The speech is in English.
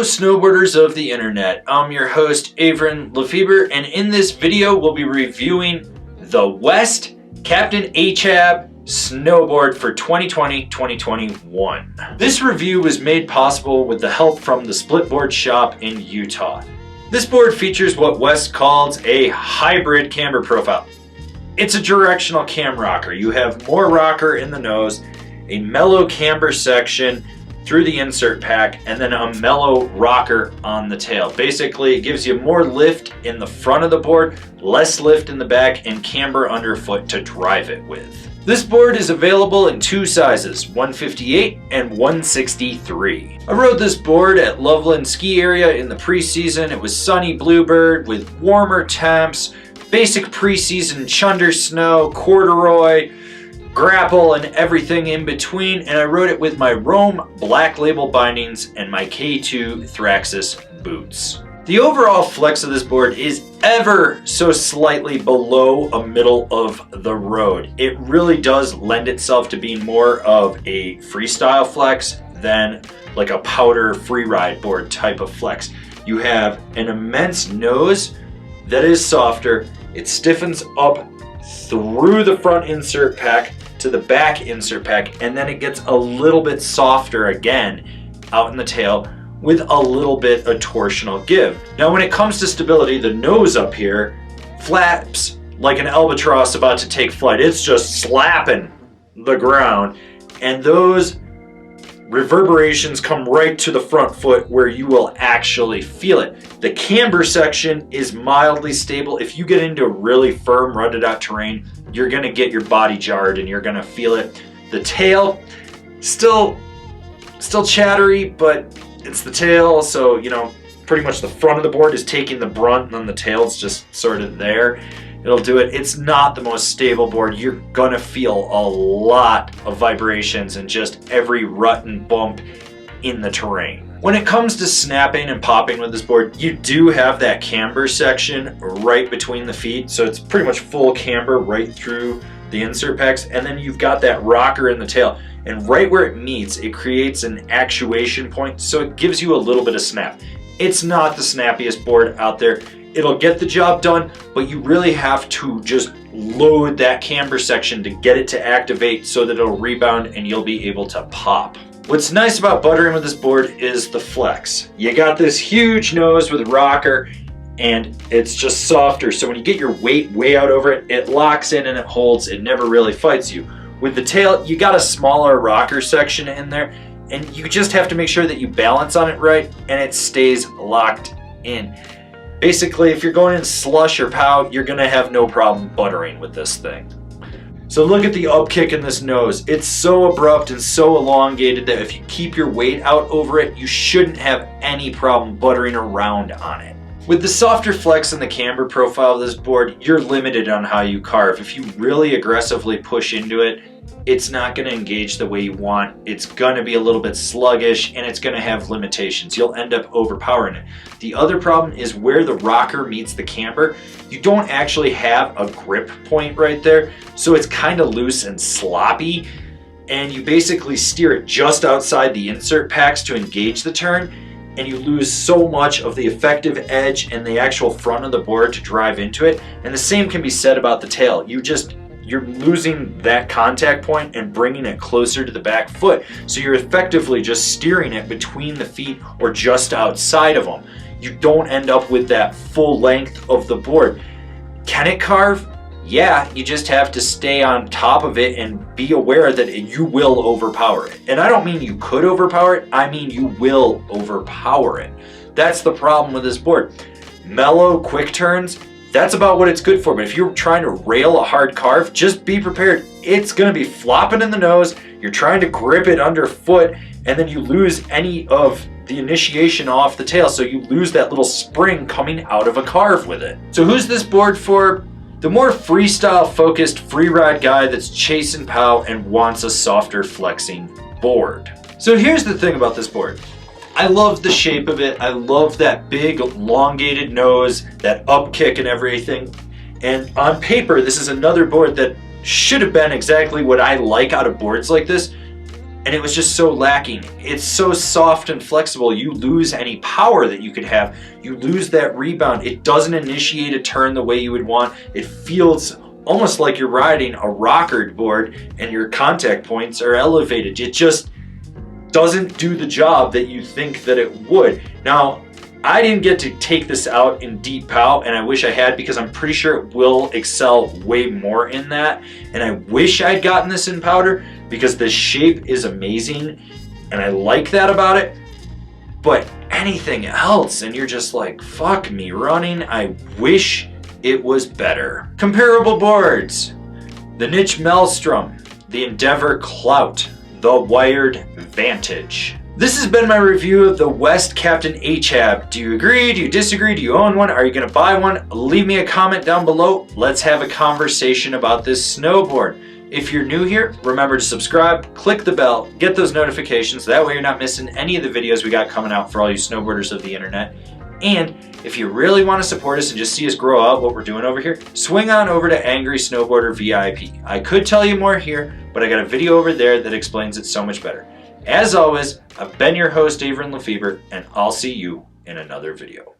Hello snowboarders of the internet, I'm your host Avran LeFeber, and in this video we'll be reviewing the West Captain Achab Snowboard for 2020-2021. This review was made possible with the help from the Splitboard shop in Utah. This board features what West calls a hybrid camber profile. It's a directional cam rocker. You have more rocker in the nose, a mellow camber section through the insert pack, and then a mellow rocker on the tail. Basically, it gives you more lift in the front of the board, less lift in the back, and camber underfoot to drive it with. This board is available in two sizes, 158 and 163. I rode this board at Loveland Ski Area in the preseason. It was sunny Bluebird with warmer temps, basic preseason chunder snow, corduroy, grapple, and everything in between, and I rode it with my Rome Black Label bindings and my K2 Thraxis boots. The overall flex of this board is ever so slightly below a middle of the road. It really does lend itself to being more of a freestyle flex than like a powder freeride board type of flex. You have an immense nose that is softer. It stiffens up through the front insert pack to the back insert pack, and then it gets a little bit softer again out in the tail with a little bit of torsional give. Now when it comes to stability, the nose up here flaps like an albatross about to take flight. It's just slapping the ground, and those reverberations come right to the front foot where you will actually feel it. The camber section is mildly stable. If you get into really firm rutted out terrain, you're gonna get your body jarred and you're gonna feel it. The tail, still chattery, but it's the tail, so you know, pretty much the front of the board is taking the brunt and then the tail's just sort of there. It'll do it. It's not the most stable board. You're gonna feel a lot of vibrations and just every rut and bump in the terrain. When it comes to snapping and popping with this board, you do have that camber section right between the feet, so it's pretty much full camber right through the insert packs, and then you've got that rocker in the tail, and right where it meets, it creates an actuation point, so it gives you a little bit of snap. It's not the snappiest board out there. It'll get the job done, but you really have to just load that camber section to get it to activate so that it'll rebound and you'll be able to pop. What's nice about buttering with this board is the flex. You got this huge nose with rocker and it's just softer, so when you get your weight way out over it, it locks in and it holds. It never really fights you. With the tail, you got a smaller rocker section in there, and you just have to make sure that you balance on it right and it stays locked in. Basically, if you're going in slush or pow, you're gonna have no problem buttering with this thing. So look at the upkick in this nose. It's so abrupt and so elongated that if you keep your weight out over it, you shouldn't have any problem buttering around on it. With the softer flex and the camber profile of this board, you're limited on how you carve. If you really aggressively push into it, it's not going to engage the way you want. It's going to be a little bit sluggish and it's going to have limitations. You'll end up overpowering it. The other problem is where the rocker meets the camber, you don't actually have a grip point right there, so it's kind of loose and sloppy, and you basically steer it just outside the insert packs to engage the turn, and you lose so much of the effective edge and the actual front of the board to drive into it. And the same can be said about the tail. You're losing that contact point and bringing it closer to the back foot. So you're effectively just steering it between the feet or just outside of them. You don't end up with that full length of the board. Can it carve? Yeah, you just have to stay on top of it and be aware that you will overpower it. And I don't mean you could overpower it, I mean you will overpower it. That's the problem with this board. Mellow, quick turns, that's about what it's good for, but if you're trying to rail a hard carve, just be prepared. It's gonna be flopping in the nose, you're trying to grip it underfoot, and then you lose any of the initiation off the tail, so you lose that little spring coming out of a carve with it. So who's this board for? The more freestyle focused freeride guy that's chasing pow and wants a softer flexing board. So here's the thing about this board. I love the shape of it. I love that big elongated nose, that upkick and everything. And on paper, this is another board that should have been exactly what I like out of boards like this. and it was just so lacking. It's so soft and flexible, you lose any power that you could have. You lose that rebound. It doesn't initiate a turn the way you would want. It feels almost like you're riding a rockered board and your contact points are elevated. It just doesn't do the job that you think that it would. Now, I didn't get to take this out in deep pow, and I wish I had, because I'm pretty sure it will excel way more in that. And I wish I'd gotten this in powder, because the shape is amazing and I like that about it. But anything else, and you're just like, fuck me running, I wish it was better. Comparable boards: the Niche Maelstrom, the Endeavor Clout, the Wired Vantage. This has been my review of the West Captain Achab. Do you agree? Do you disagree? Do you own one? Are you going to buy one? Leave me a comment down below. Let's have a conversation about this snowboard. If you're new here, remember to subscribe, click the bell, get those notifications. That way you're not missing any of the videos we got coming out for all you snowboarders of the internet. And if you really want to support us and just see us grow out what we're doing over here, swing on over to Angry Snowboarder VIP. I could tell you more here, but I got a video over there that explains it so much better. As always, I've been your host, Avran LeFeber, and I'll see you in another video.